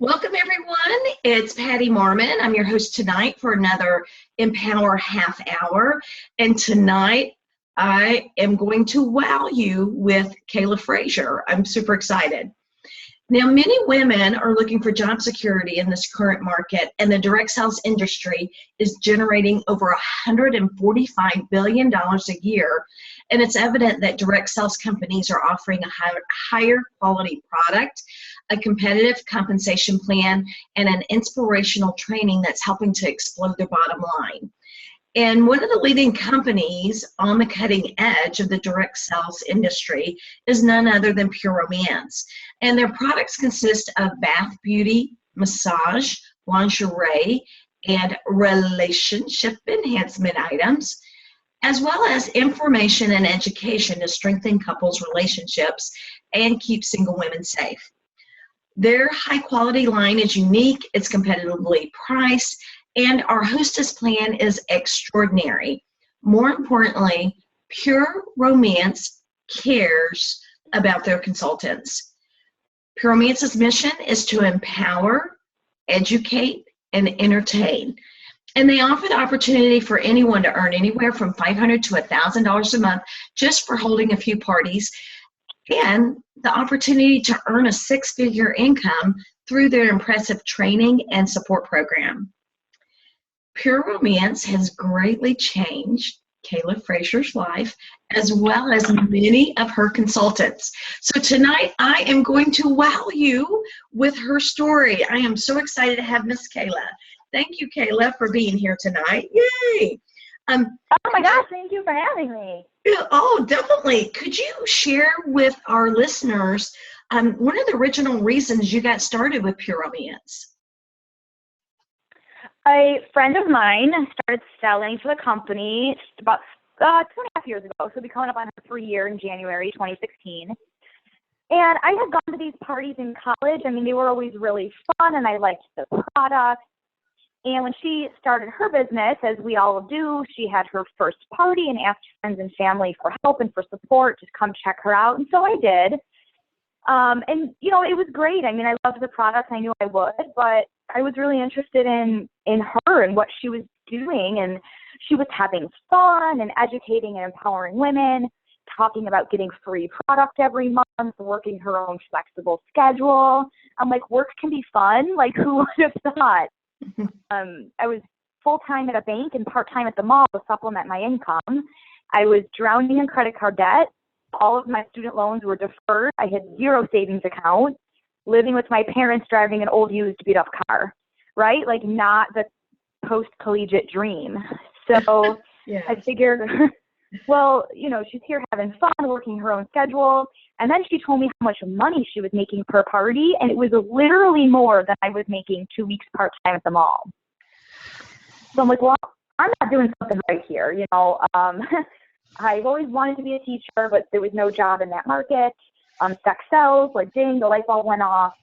Welcome, everyone. It's Patty Marmon. I'm your host tonight for another Empower Half Hour. And tonight, I am going to wow you with Kayla Fraser. I'm super excited. Now, many women are looking for job security in this current market, and the direct sales industry is generating over $145 billion a year. And it's evident that direct sales companies are offering a higher quality product, a competitive compensation plan, and an inspirational training that's helping to explode their bottom line. And one of the leading companies on the cutting edge of the direct sales industry is none other than Pure Romance. And their products consist of bath beauty, massage, lingerie, and relationship enhancement items, as well as information and education to strengthen couples' relationships and keep single women safe. Their high quality line is unique, it's competitively priced, and our hostess plan is extraordinary. More importantly, Pure Romance cares about their consultants. Pure Romance's mission is to empower, educate, and entertain. And they offer the opportunity for anyone to earn anywhere from $500 to $1,000 a month just for holding a few parties, and the opportunity to earn a six-figure income through their impressive training and support program. Pure Romance has greatly changed Kayla Fraser's life, as well as many of her consultants. So tonight, I am going to wow you with her story. I am so excited to have Miss Kayla. Thank you, Kayla, for being here tonight. Yay! Oh my gosh, thank you for having me. Oh, definitely. Could you share with our listeners one of the original reasons you got started with Pure Romance? A friend of mine started selling to the company about 2.5 years ago, so we'll be coming up on her 3 year in January 2016. And I had gone to these parties in college. I mean, they were always really fun, and I liked the product. And when she started her business, as we all do, she had her first party and asked friends and family for help and for support, just come check her out. And so I did. And, you know, it was great. I mean, I loved the product. I knew I would, but I was really interested in her and what she was doing. And she was having fun and educating and empowering women, talking about getting free product every month, working her own flexible schedule. I'm like, work can be fun. Like, who would have thought? I was full-time at a bank and part-time at the mall to supplement my income. I was drowning in credit card debt. All of my student loans were deferred. I had zero savings account, living with my parents, driving an old used beat-up car, right? Like, not the post-collegiate dream. So yeah. I figured, well, you know, she's here having fun, working her own schedule. And then she told me how much money she was making per party, and it was literally more than I was making 2 weeks part-time at the mall. So I'm like, well, I'm not doing something right here. You know, I've always wanted to be a teacher, but there was no job in that market. Sex sells, like, ding, the light bulb went off.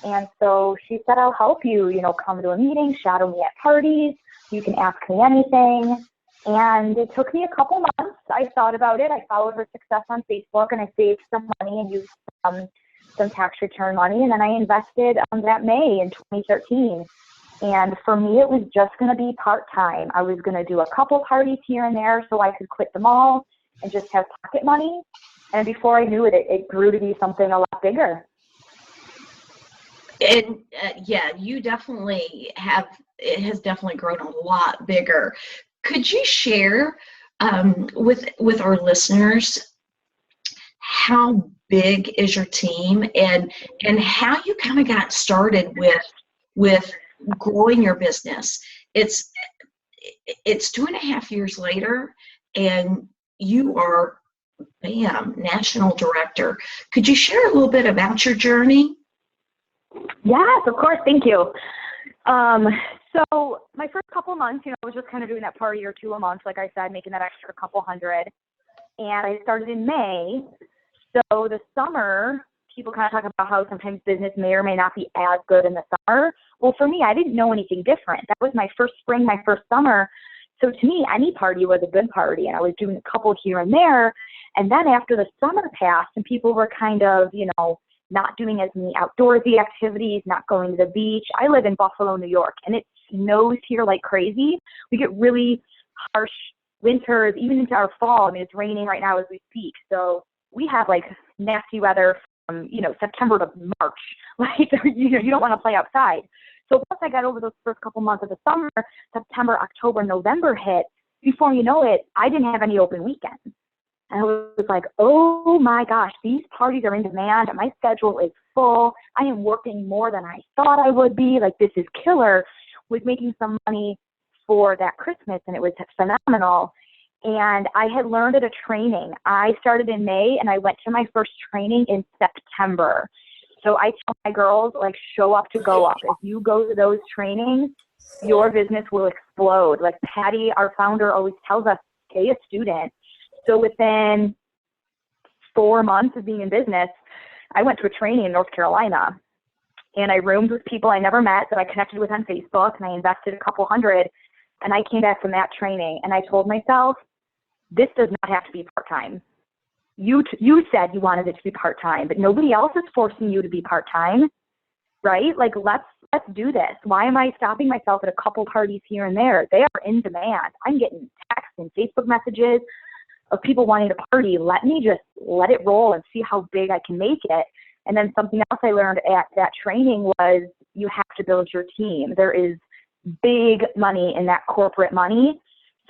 And so she said, I'll help you, you know, come to a meeting, shadow me at parties. You can ask me anything. And it took me a couple months. I thought about it. I followed her success on Facebook, and I saved some money and used some tax return money. And then I invested that May in 2013. And for me, it was just going to be part-time. I was going to do a couple parties here and there so I could quit them all and just have pocket money. And before I knew it, it grew to be something a lot bigger. And yeah, you definitely have, it has definitely grown a lot bigger. Could you share with our listeners how big is your team and how you kind of got started with growing your business? It's 2.5 years later, and you are, bam, national director. Could you share a little bit about your journey? Yes, of course. Thank you. So my first couple months, you know, I was just kind of doing that party or two a month, like I said, making that extra couple hundred. And I started in May. So the summer, people kind of talk about how sometimes business may or may not be as good in the summer. Well, for me, I didn't know anything different. That was my first spring, my first summer. So to me, any party was a good party, and I was doing a couple here and there. And then after the summer passed and people were kind of, you know, not doing as many outdoorsy activities, not going to the beach. I live in Buffalo, New York, and it snows here like crazy. We get really harsh winters, even into our fall. I mean, it's raining right now as we speak. So we have like nasty weather from, September to March. Like, you don't want to play outside. So once I got over those first couple months of the summer, September, October, November hit, before you know it, I didn't have any open weekends. And I was like, oh my gosh, these parties are in demand. My schedule is full. I am working more than I thought I would be. Like, this is killer. Was making some money for that Christmas, and it was phenomenal. And I had learned at a training. I started in May, and I went to my first training in September. So I tell my girls, like, show up to go up. If you go to those trainings, your business will explode. Like Patty, our founder, always tells us, stay a student. So within 4 months of being in business, I went to a training in North Carolina, and I roomed with people I never met that I connected with on Facebook, and I invested a couple hundred, and I came back from that training, and I told myself, this does not have to be part-time. You said you wanted it to be part-time, but nobody else is forcing you to be part-time, right? Like, let's do this. Why am I stopping myself at a couple parties here and there? They are in demand. I'm getting texts and Facebook messages of people wanting to party. Let me just let it roll and see how big I can make it. And then something else I learned at that training was you have to build your team. There is big money in that corporate money.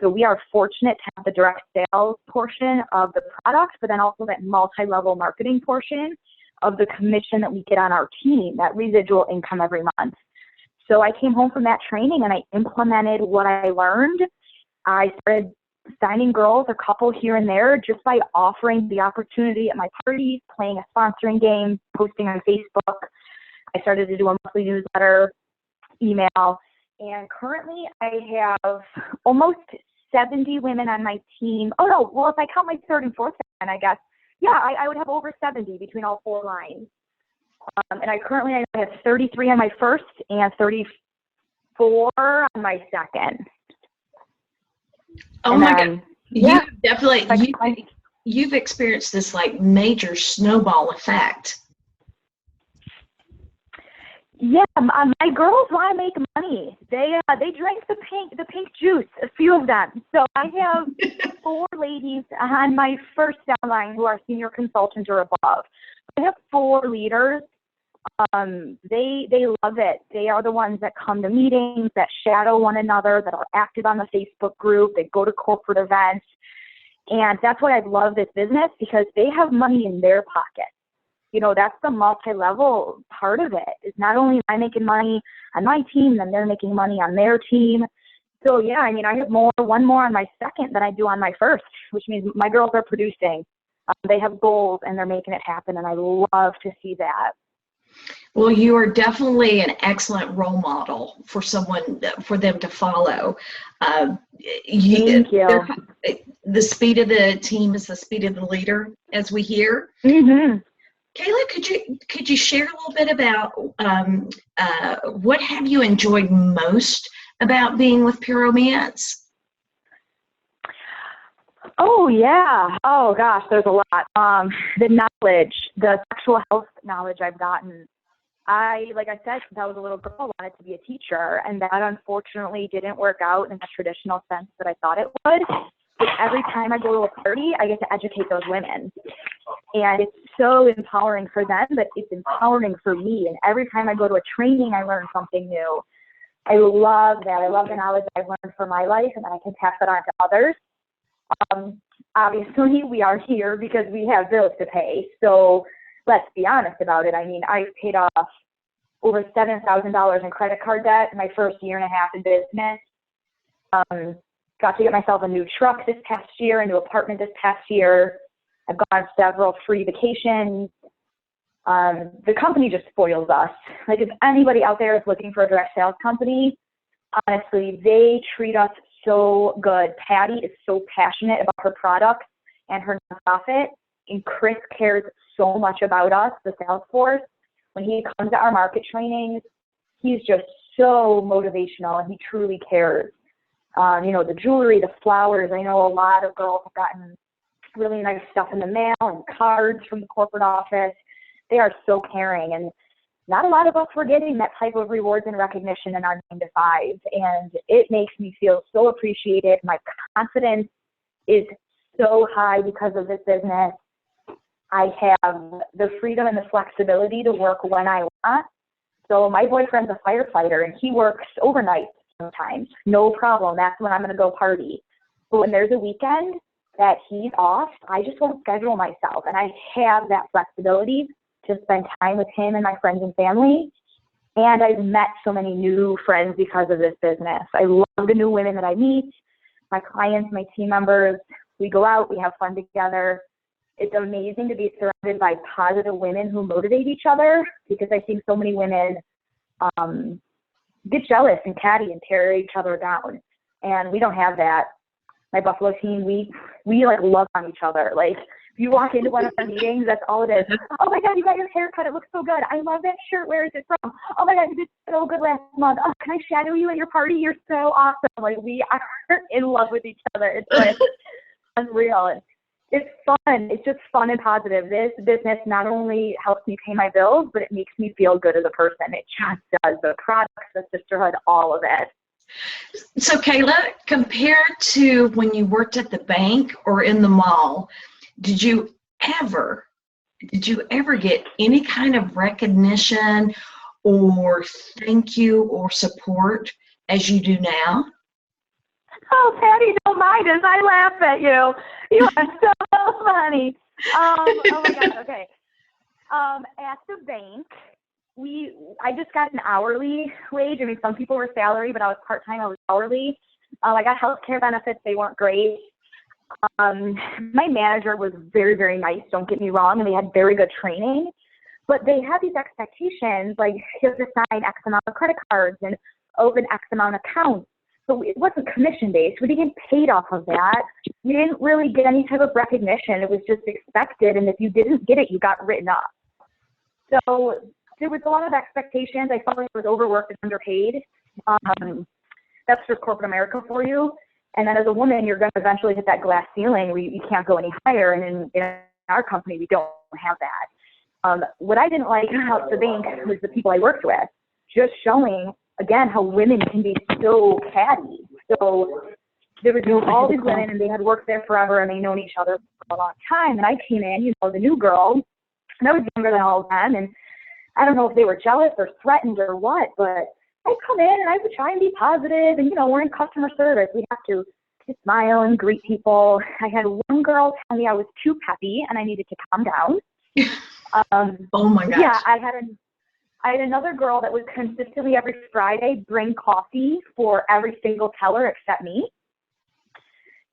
So we are fortunate to have the direct sales portion of the product, but then also that multi-level marketing portion of the commission that we get on our team, that residual income every month. So I came home from that training and I implemented what I learned. I started signing girls, a couple here and there, just by offering the opportunity at my parties, playing a sponsoring game, posting on Facebook. I started to do a monthly newsletter, email, and currently I have almost 70 women on my team. Oh no, well, if I count my third and fourth line, I guess, yeah, I would have over 70 between all 4 lines. And I have 33 on my first and 34 on my second. Oh and my then, God. Yeah. You definitely, you've experienced this like major snowball effect. Yeah, my girls want to make money. They drank the pink juice, a few of them. So I have 4 ladies on my first downline who are senior consultant or above. I have 4 leaders. They love it. They are the ones that come to meetings, that shadow one another, that are active on the Facebook group. They go to corporate events, and that's why I love this business, because they have money in their pocket. That's the multi-level part of it. Is not only am I making money on my team, then they're making money on their team. So yeah, I mean, I have one more on my second than I do on my first, which means my girls are producing. They have goals and they're making it happen, and I love to see that. Well, you are definitely an excellent role model for them to follow. Thank you. The speed of the team is the speed of the leader, as we hear. Mm-hmm. Kayla, could you share a little bit about what have you enjoyed most about being with Pure Romance? Oh yeah. Oh gosh, there's a lot. The knowledge, the sexual health knowledge I've gotten. Like I said, since I was a little girl, I wanted to be a teacher, and that unfortunately didn't work out in the traditional sense that I thought it would. But every time I go to a party, I get to educate those women. And it's so empowering for them, but it's empowering for me. And every time I go to a training, I learn something new. I love that. I love the knowledge I've learned for my life, and then I can pass it on to others. Obviously, we are here because we have bills to pay. So let's be honest about it. I mean, I paid off over $7,000 in credit card debt in my first year and a half in business. Got to get myself a new truck this past year, a new apartment this past year. I've gone on several free vacations. The company just spoils us. Like, if anybody out there is looking for a direct sales company, honestly, they treat us so good. Patty is so passionate about her product and her nonprofit, and Chris cares so much about us, the sales force. When he comes to our market trainings, he's just so motivational, and he truly cares. The jewelry, the flowers. I know a lot of girls have gotten really nice stuff in the mail and cards from the corporate office. they are so caring. And not a lot of us were getting that type of rewards and recognition in our 9 to 5. And it makes me feel so appreciated. My confidence is so high because of this business. I have the freedom and the flexibility to work when I want. So my boyfriend's a firefighter and he works overnight sometimes. No problem. That's when I'm going to go party. But when there's a weekend that he's off, I just won't schedule myself. And I have that flexibility to spend time with him and my friends and family. And I've met so many new friends because of this business. I love the new women that I meet, my clients, my team members. We go out, we have fun together. It's amazing to be surrounded by positive women who motivate each other, because I think so many women get jealous and catty and tear each other down. And we don't have that. My Buffalo team, we like love on each other. Like, if you walk into one of our meetings, that's all it is. Oh my God, you got your haircut. It looks so good. I love that shirt. Where is it from? Oh my God, you did so good last month. Oh, can I shadow you at your party? You're so awesome. Like, we are in love with each other. It's like unreal. It's fun. It's just fun and positive. This business not only helps me pay my bills, but it makes me feel good as a person. It just does. The products, the sisterhood, all of it. So Kayla, compared to when you worked at the bank or in the mall, did you ever get any kind of recognition or thank you or support as you do now? Oh, Patty, don't mind us. I laugh at you. You are so funny. Oh my God. Okay. At the bank, I just got an hourly wage. I mean, some people were salary, but I was part-time. I was hourly. I got health care benefits. They weren't great. My manager was very, very nice. Don't get me wrong. And they had very good training, but they had these expectations, like you have to sign X amount of credit cards and open X amount of accounts. So it wasn't commission-based. We didn't get paid off of that. We didn't really get any type of recognition. It was just expected. And if you didn't get it, you got written up. So there was a lot of expectations. I felt like I was overworked and underpaid. That's just corporate America for you. And then as a woman, you're going to eventually hit that glass ceiling where you can't go any higher. And in our company, we don't have that. What I didn't like about the bank was the people I worked with, just showing, again, how women can be so catty. So there was all these women, and they had worked there forever, and they known each other for a long time. And I came in, the new girl, and I was younger than all of them. And I don't know if they were jealous or threatened or what, but I come in and I would try and be positive. And, we're in customer service. We have to smile and greet people. I had one girl tell me I was too peppy and I needed to calm down. Oh my gosh. Yeah, I had another girl that would consistently every Friday bring coffee for every single teller except me.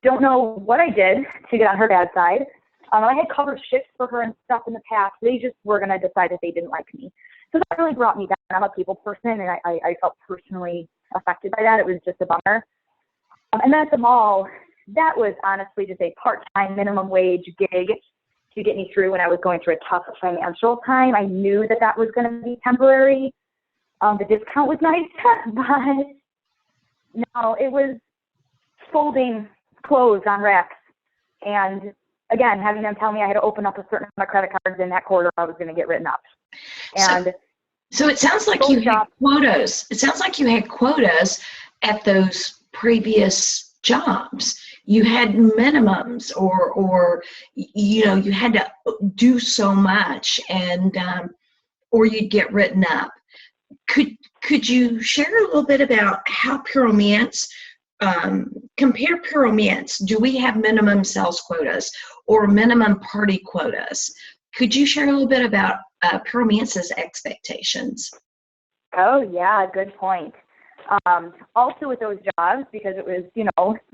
Don't know what I did to get on her bad side. I had covered shifts for her and stuff in the past. They just were going to decide that they didn't like me. So that really brought me down. I'm a people person, and I felt personally affected by that. It was just a bummer. And then at the mall, that was honestly just a part-time minimum wage gig to get me through when I was going through a tough financial time. I knew that that was going to be temporary. The discount was nice, but no, it was folding clothes on racks. And again, having them tell me I had to open up a certain amount of credit cards in that quarter, I was going to get written up. And so it sounds like you had quotas. It sounds like you had quotas at those previous jobs. You had minimums, or you had to do so much, and or you'd get written up. Could you share a little bit about how Pure Romance compare Pure Romance? Do we have minimum sales quotas or minimum party quotas? Could you share a little bit about Pure Romance's expectations? Oh yeah, good point. Also with those jobs, because it was,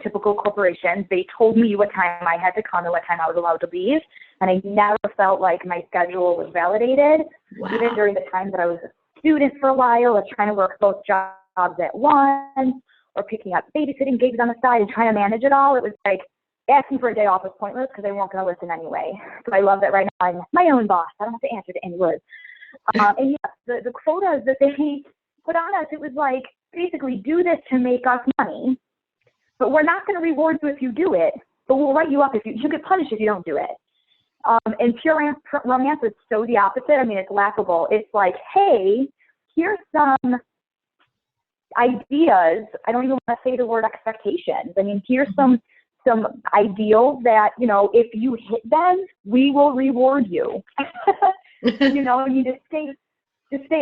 typical corporations, they told me what time I had to come and what time I was allowed to leave. And I never felt like my schedule was validated. Wow. Even during the time that I was a student for a while, or trying to work both jobs at once, or picking up babysitting gigs on the side and trying to manage it all. It was like asking for a day off was pointless because they weren't going to listen anyway. So I love that right now I'm my own boss. I don't have to answer to any words. And yeah, the quotas that they put on us, it was like, basically do this to make us money, but we're not going to reward you if you do it, but we'll write you up if you get punished if you don't do it. And pure romance is so the opposite. I mean, it's laughable. It's like, hey, here's some ideas. I don't even want to say the word expectations. I mean, here's some ideals that, you know, if you hit them, we will reward you. You know, you just stay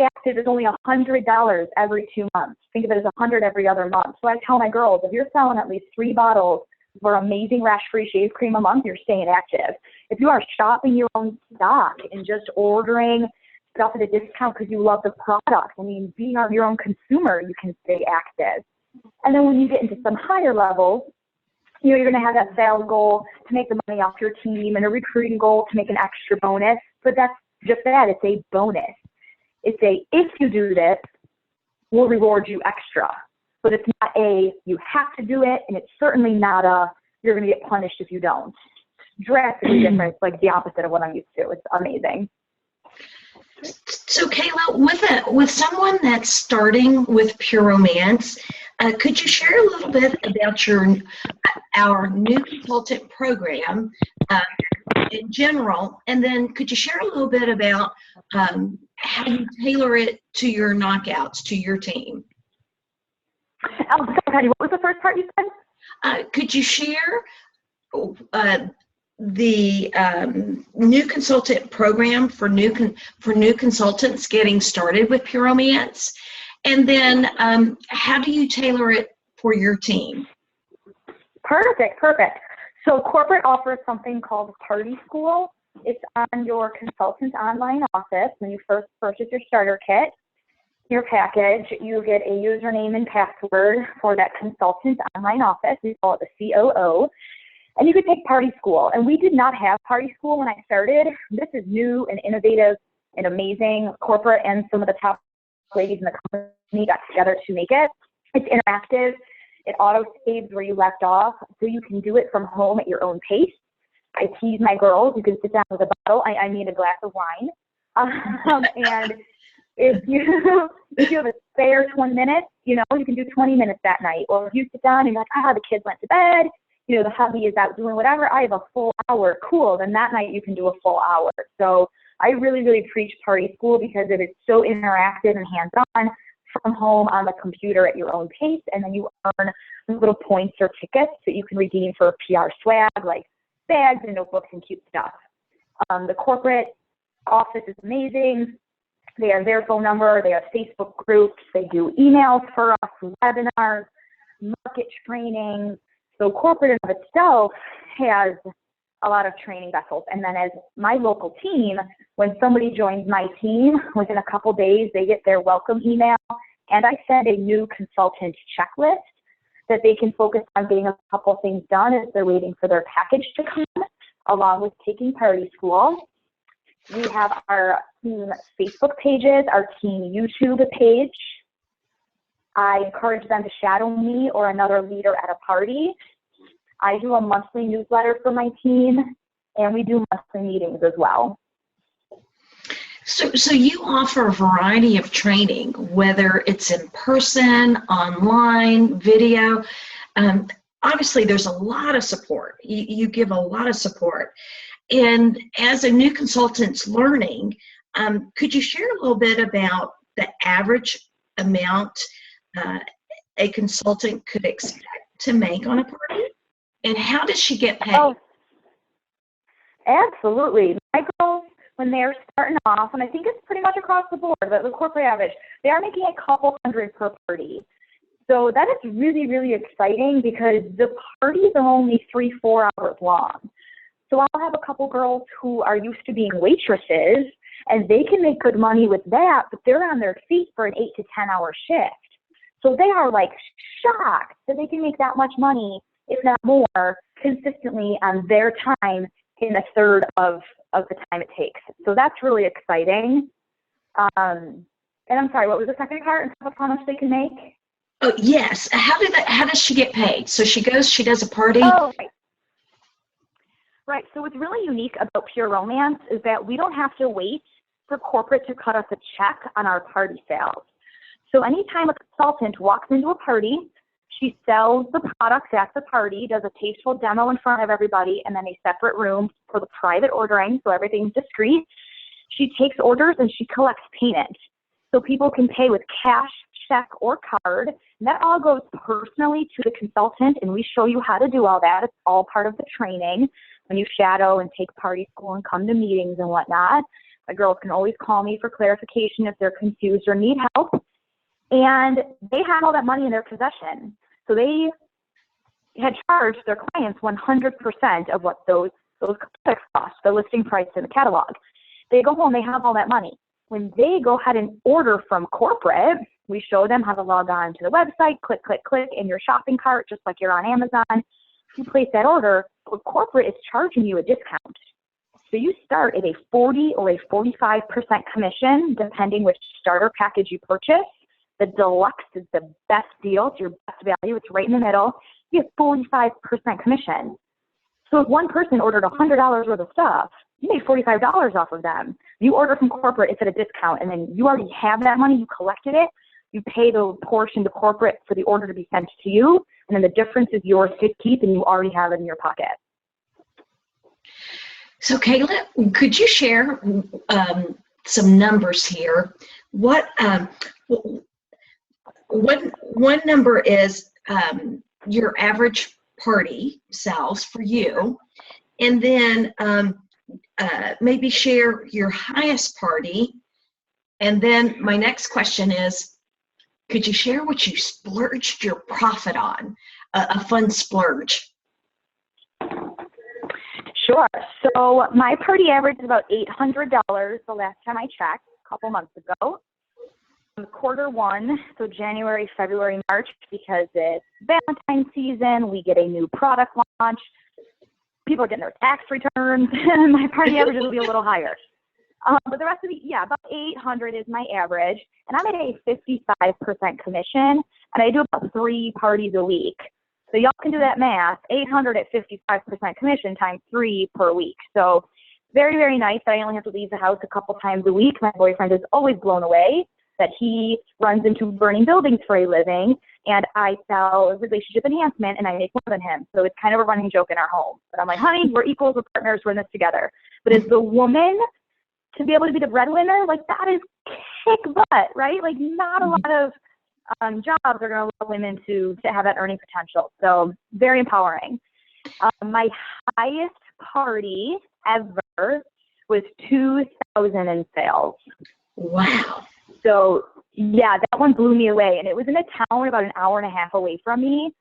active is only $100 every 2 months. Think of it as $100 every other month. So I tell my girls, if you're selling at least 3 bottles for amazing rash-free shave cream a month, you're staying active. If you are shopping your own stock and just ordering stuff at a discount because you love the product, I mean, being your own consumer, you can stay active. And then when you get into some higher levels, you know, you're going to have that sales goal to make the money off your team and a recruiting goal to make an extra bonus. But that's just that. It's a bonus. It's a, if you do this, we'll reward you extra. But it's not a, you have to do it, and it's certainly not a, you're going to get punished if you don't. Drastically different. It's like the opposite of what I'm used to. It's amazing. So Kayla, with someone that's starting with Pure Romance, could you share a little bit about our new consultant program in general, and then could you share a little bit about how you tailor it to your knockouts, to your team? Oh, sorry, what was the first part you said? Could you share the new consultant program for new consultants getting started with Pure Romance, and then how do you tailor it for your team? Perfect. So corporate offers something called Party School. It's on your consultant's online office. When you first purchase your starter kit, your package, you get a username and password for that consultant's online office. We call it the COO. And you could take Party School. And we did not have Party School when I started. This is new and innovative and amazing. Corporate and some of the top ladies in the company got together to make it. It's interactive. It auto saves where you left off, so you can do it from home at your own pace. I tease my girls. You can sit down with a bottle. I need a glass of wine. And if you have a spare 20 minutes, you know, you can do 20 minutes that night. Or if you sit down and you're like, the kids went to bed, you know, the hubby is out doing whatever, I have a full hour. Cool. Then that night you can do a full hour. So I really, really preach Party School because it is so interactive and hands-on from home on the computer at your own pace. And then you earn little points or tickets that you can redeem for PR swag, like bags and notebooks and cute stuff. The corporate office is amazing. They have their phone number. They have Facebook groups. They do emails for us, webinars, market training. So corporate in of itself has a lot of training vessels. And then as my local team, when somebody joins my team, within a couple days, they get their welcome email, and I send a new consultant checklist that they can focus on getting a couple things done as they're waiting for their package to come, along with taking Party School. We have our team Facebook pages, our team YouTube page. I encourage them to shadow me or another leader at a party. I do a monthly newsletter for my team, and we do monthly meetings as well. So you offer a variety of training, whether it's in person, online, video. Obviously, there's a lot of support. You give a lot of support. And as a new consultant's learning, could you share a little bit about the average amount a consultant could expect to make on a party? And how does she get paid? Oh, absolutely. My girls, when they're starting off, and I think it's pretty much across the board, but the corporate average, they are making a couple hundred per party. So that is really, really exciting because the parties are only 3-4 hours long. So I'll have a couple girls who are used to being waitresses, and they can make good money with that, but they're on their feet for an 8 to 10 hour shift. So they are like shocked that they can make that much money, if not more, consistently on their time in a third of the time it takes. So that's really exciting. And I'm sorry, what was the second part of how much they can make? Oh, yes. How does she get paid? So she goes, she does a party. Oh, right. So what's really unique about Pure Romance is that we don't have to wait for corporate to cut us a check on our party sales. So anytime a consultant walks into a party, She sells the products at the party, does a tasteful demo in front of everybody, and then a separate room for the private ordering, so everything's discreet. She takes orders and she collects payment. So people can pay with cash, check, or card. And that all goes personally to the consultant, and we show you how to do all that. It's all part of the training when you shadow and take party school and come to meetings and whatnot. My girls can always call me for clarification if they're confused or need help. And they had all that money in their possession. So they had charged their clients 100% of what those products cost, the listing price in the catalog. They go home, they have all that money. When they go ahead and order from corporate, we show them how to log on to the website, click, click, click in your shopping cart, just like you're on Amazon. If you place that order, corporate is charging you a discount. So you start at a 40 or a 45% commission, depending which starter package you purchase. The deluxe is the best deal. It's your best value. It's right in the middle. You get 45% commission. So if one person ordered $100 worth of stuff, you made $45 off of them. You order from corporate, it's at a discount, and then you already have that money. You collected it. You pay the portion to corporate for the order to be sent to you, and then the difference is yours to keep, and you already have it in your pocket. So Kayla, could you share some numbers here? What one number is your average party sells for you, and then maybe share your highest party. And then my next question is, could you share what you splurged your profit on, a fun splurge? Sure. So my party average is about $800 the last time I checked, a couple months ago. Quarter one, so January, February, March, because it's Valentine's season, we get a new product launch. People are getting their tax returns. My party average will be a little higher. But the rest of the, yeah, about 800 is my average. And I'm at a 55% commission, and I do about 3 parties a week. So y'all can do that math. 800 at 55% commission times 3 per week. So very, very nice that I only have to leave the house a couple times a week. My boyfriend is always blown away that he runs into burning buildings for a living, and I sell relationship enhancement, and I make more than him. So it's kind of a running joke in our home. But I'm like, honey, we're equals, we're partners, we're in this together. But as the woman, to be able to be the breadwinner, like that is kick butt, right? Like not a lot of jobs are going to allow women to have that earning potential. So very empowering. My highest party ever was 2,000 in sales. Wow. So yeah, that one blew me away. And it was in a town about an hour and a half away from me.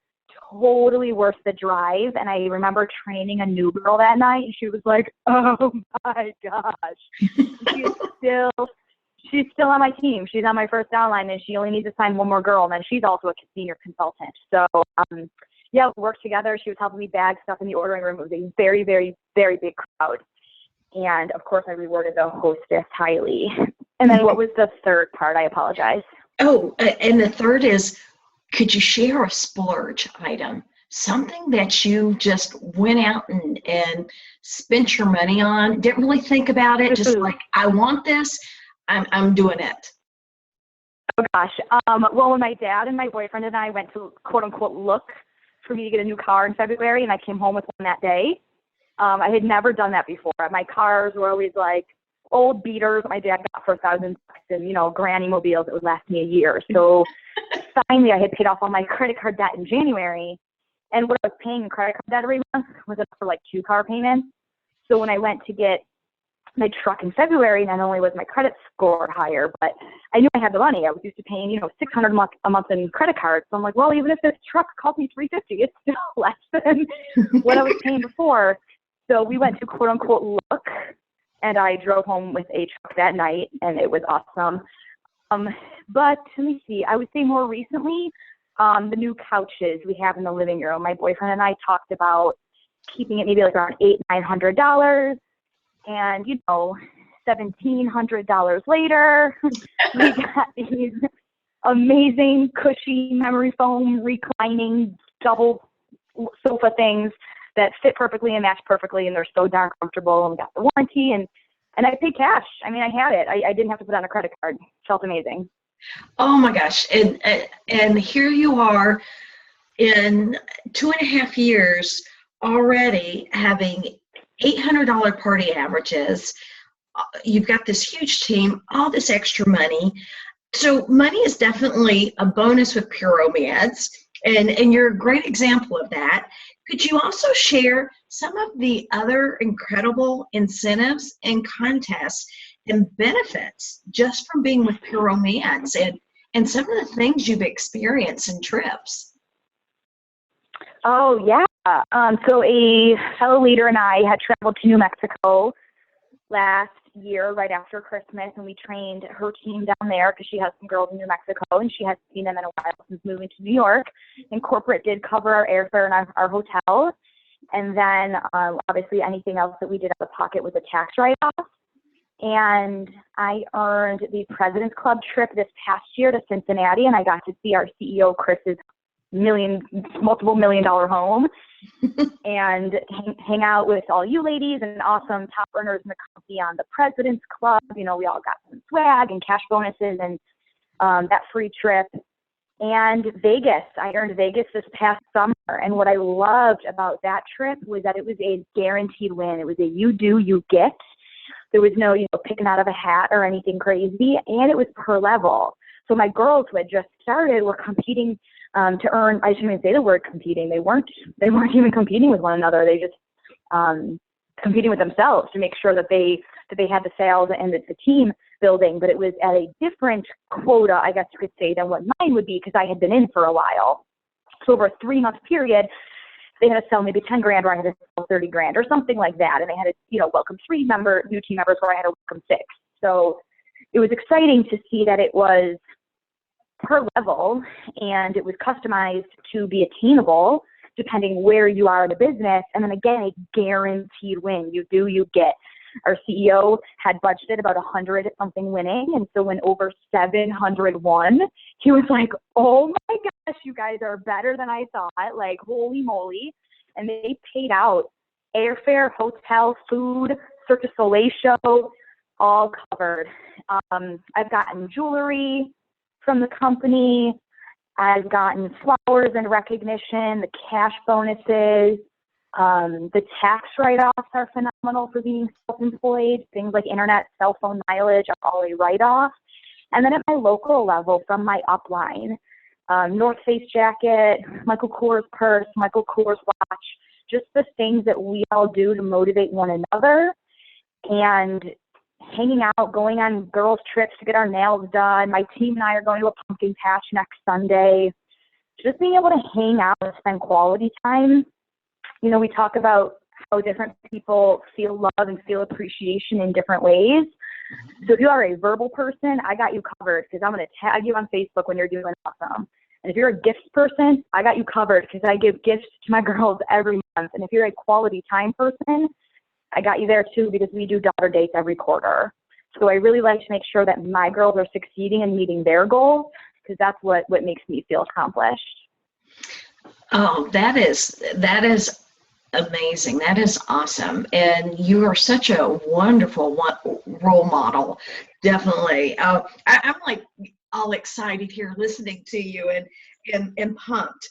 Totally worth the drive. And I remember training a new girl that night, and she was like, oh my gosh. She's still on my team. She's on my first downline, and she only needs to sign one more girl, and then she's also a senior consultant. So yeah, we worked together. She was helping me bag stuff in the ordering room. It was a very, very, very big crowd. And of course I rewarded the hostess highly. And then what was the third part? I apologize. Oh, and the third is, could you share a splurge item? Something that you just went out and spent your money on, didn't really think about it, just like, I want this, I'm doing it. Oh gosh. Well, when my dad and my boyfriend and I went to quote unquote look for me to get a new car in February, and I came home with one that day. I had never done that before. My cars were always like old beaters my dad got for $1,000 and, you know, granny mobiles that would last me a year. So finally I had paid off all my credit card debt in January, and what I was paying in credit card debt every month was enough for like 2 car payments. So when I went to get my truck in February, not only was my credit score higher, but I knew I had the money. I was used to paying, you know, $600 a month in credit cards. So I'm like, well, even if this truck cost me $350, it's still less than what I was paying before. So we went to quote unquote look, and I drove home with a truck that night, and it was awesome. But let me see, I would say more recently, the new couches we have in the living room. My boyfriend and I talked about keeping it maybe like around $800-900, and you know, $1,700 later, we got these amazing, cushy, memory foam, reclining, double sofa things that fit perfectly and match perfectly, and they're so darn comfortable, and we got the warranty, and I paid cash. I mean, I had it. I didn't have to put on a credit card. It felt amazing. Oh my gosh. And here you are in 2.5 years already having $800 party averages. You've got this huge team, all this extra money. So money is definitely a bonus with Pure Romance, and you're a great example of that. Could you also share some of the other incredible incentives and contests and benefits just from being with Pure Romance, and some of the things you've experienced in trips? Oh, yeah. So a fellow leader and I had traveled to New Mexico last year, right after Christmas, and we trained her team down there because she has some girls in New Mexico, and she hasn't seen them in a while since moving to New York. And corporate did cover our airfare and our hotel. And then obviously anything else that we did out of pocket was a tax write-off. And I earned the President's Club trip this past year to Cincinnati, and I got to see our CEO, Chris's multiple $1 million home and hang out with all you ladies and awesome top earners in the company on the President's Club. You know, we all got some swag and cash bonuses and that free trip. And Vegas, I earned Vegas this past summer. And what I loved about that trip was that it was a guaranteed win. It was a you do, you get. There was no, picking out of a hat or anything crazy. And it was per level. So my girls who had just started were competing to earn, I shouldn't even say the word competing. They weren't even competing with one another. They just competing with themselves to make sure that they had the sales and the team building. But it was at a different quota, I guess you could say, than what mine would be because I had been in for a while. So over a 3-month period, they had to sell maybe 10 grand where I had to sell 30 grand or something like that. And they had to, welcome 3 new team members where I had to welcome 6. So it was exciting to see that it was per level and it was customized to be attainable depending where you are in the business. And then again, a guaranteed win. You do, you get. Our CEO had budgeted about 100 something winning. And so when over 700 won, he was like, oh my gosh, you guys are better than I thought. Like, holy moly. And they paid out airfare, hotel, food, Cirque du Soleil show, all covered. I've gotten jewelry from the company. I've gotten flowers and recognition, the cash bonuses. The tax write-offs are phenomenal for being self-employed. Things like internet, cell phone mileage are all a write-off. And then at my local level, from my upline, North Face jacket, Michael Kors purse, Michael Kors watch, just the things that we all do to motivate one another. And hanging out, going on girls' trips to get our nails done. My team and I are going to a pumpkin patch next Sunday. Just being able to hang out and spend quality time. We talk about how different people feel love and feel appreciation in different ways. So if you are a verbal person, I got you covered because I'm going to tag you on Facebook when you're doing awesome. And if you're a gifts person, I got you covered because I give gifts to my girls every month. And if you're a quality time person, I got you there too because we do daughter dates every quarter. So I really like to make sure that my girls are succeeding and meeting their goals because that's what makes me feel accomplished. Oh, that is amazing. That is awesome. And you are such a wonderful role model. Definitely. I'm like all excited here listening to you and pumped.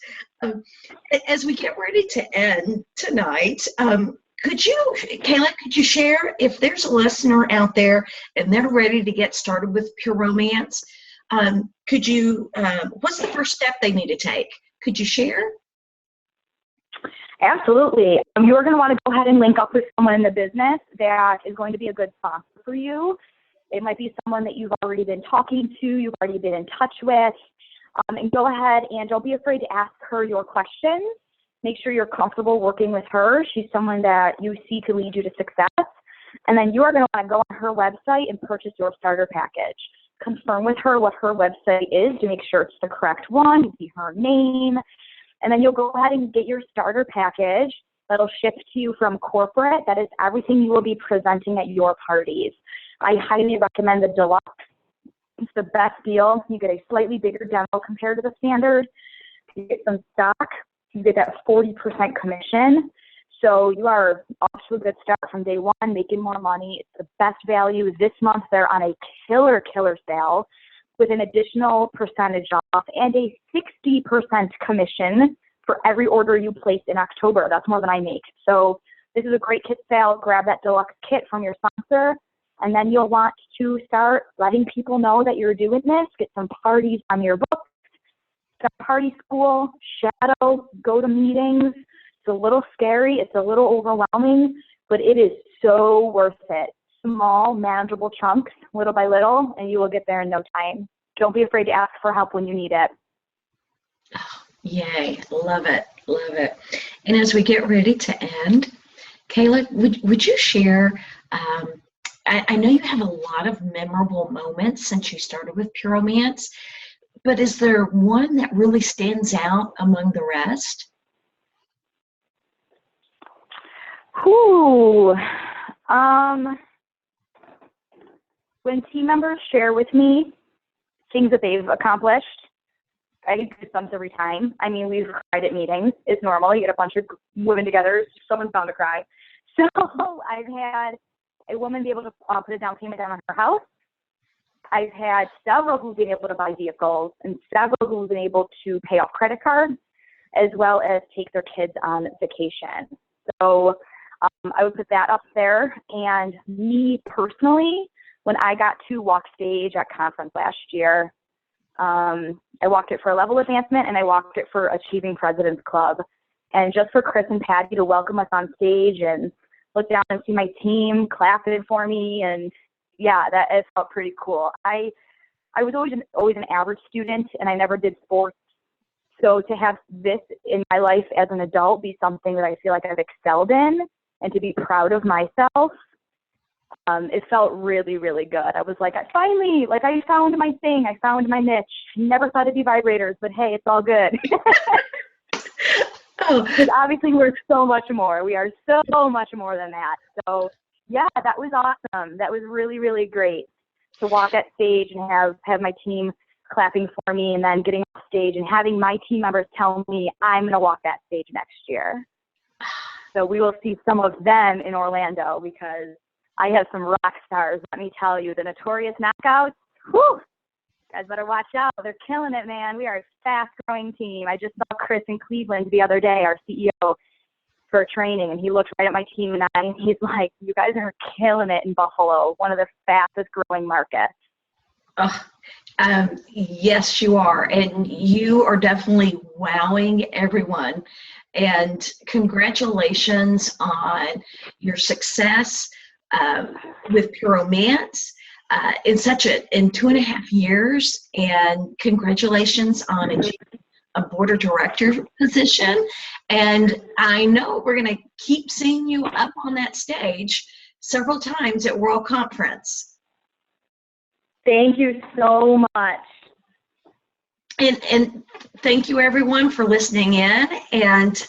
As we get ready to end tonight, Kayla, could you share if there's a listener out there and they're ready to get started with Pure Romance, what's the first step they need to take? Could you share? Absolutely. You are going to want to go ahead and link up with someone in the business that is going to be a good sponsor for you. It might be someone that you've already been talking to, you've already been in touch with, and go ahead and don't be afraid to ask her your questions. Make sure you're comfortable working with her. She's someone that you see to lead you to success. And then you are going to want to go on her website and purchase your starter package. Confirm with her what her website is to make sure it's the correct one, to see her name. And then you'll go ahead and get your starter package that'll ship to you from corporate. That is everything you will be presenting at your parties. I highly recommend the deluxe. It's the best deal. You get a slightly bigger demo compared to the standard. You get some stock. You get that 40% commission. So you are off to a good start from day one, making more money. It's the best value. This month they're on a killer sale with an additional percentage off and a 60% commission for every order you placed in October. That's more than I make. So this is a great kit sale. Grab that deluxe kit from your sponsor, and then you'll want to start letting people know that you're doing this. Get some parties on your book, start party school, shadow, go to meetings. It's a little scary. It's a little overwhelming, but it is so worth it. Small, manageable chunks, little by little, and you will get there in no time. Don't be afraid to ask for help when you need it. Oh, yay, love it, love it. And as we get ready to end, Kayla, would you share, I know you have a lot of memorable moments since you started with Pure Romance, but is there one that really stands out among the rest? Whew. When team members share with me things that they've accomplished, I get goosebumps every time. I mean, we've cried at meetings. It's normal. You get a bunch of women together. Someone's bound to cry. So I've had a woman be able to put a down payment down on her house. I've had several who've been able to buy vehicles and several who've been able to pay off credit cards as well as take their kids on vacation. So I would put that up there. And me personally, when I got to walk stage at conference last year, I walked it for a level advancement and I walked it for Achieving President's Club. And just for Chris and Patty to welcome us on stage and look down and see my team clapping for me, and yeah, it felt pretty cool. I was always an average student, and I never did sports. So to have this in my life as an adult be something that I feel like I've excelled in, and to be proud of myself, it felt really, really good. I was like, I found my thing. I found my niche. Never thought it'd be vibrators, but hey, it's all good. Because obviously we're so much more. We are so much more than that. So yeah, that was awesome. That was really, really great to walk that stage and have my team clapping for me, and then getting off stage and having my team members tell me I'm going to walk that stage next year. So we will see some of them in Orlando, because I have some rock stars. Let me tell you, the Notorious Knockouts, whew, guys better watch out. They're killing it, man. We are a fast-growing team. I just saw Chris in Cleveland the other day, our CEO, for training, and he looked right at my team and I, and he's like, you guys are killing it in Buffalo, one of the fastest-growing markets. Yes, you are. And you are definitely wowing everyone. And congratulations on your success with Pure Romance in 2.5 years. And congratulations on a board of director position. And I know we're going to keep seeing you up on that stage several times at World Conference. Thank you so much. And thank you everyone for listening in. And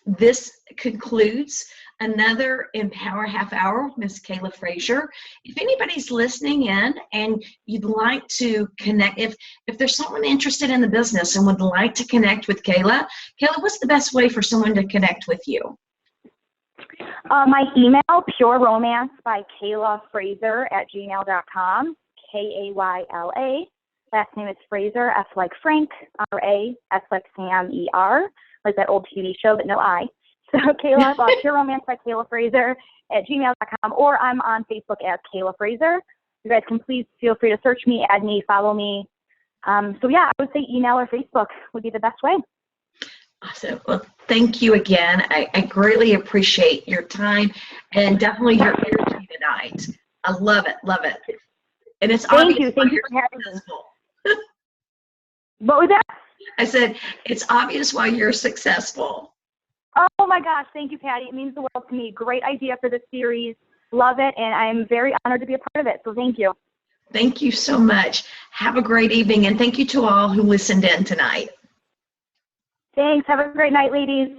this concludes another Empower Half Hour with Miss Kayla Fraser. If anybody's listening in and you'd like to connect, if there's someone interested in the business and would like to connect with Kayla, what's the best way for someone to connect with you? My email, pureromance@kaylafraser@gmail.com, Kayla. Last name is Fraser, F like Frank, R-A, S like Sam, E-R, like that old TV show, but no I. So Kayla, pureromance@kaylafraser@gmail.com, or I'm on Facebook as Kayla Fraser. You guys can please feel free to search me, add me, follow me. So yeah, I would say email or Facebook would be the best way. Awesome. Well, thank you again. I greatly appreciate your time and definitely your energy tonight. I love it, love it. And it's obvious. Thank you for having me. What was that? I said, it's obvious why you're successful. Oh my gosh, thank you, Patty. It means the world to me. Great idea for this series. Love it, and I'm very honored to be a part of it, so thank you. Thank you so much. Have a great evening, and thank you to all who listened in tonight. Thanks. Have a great night, ladies.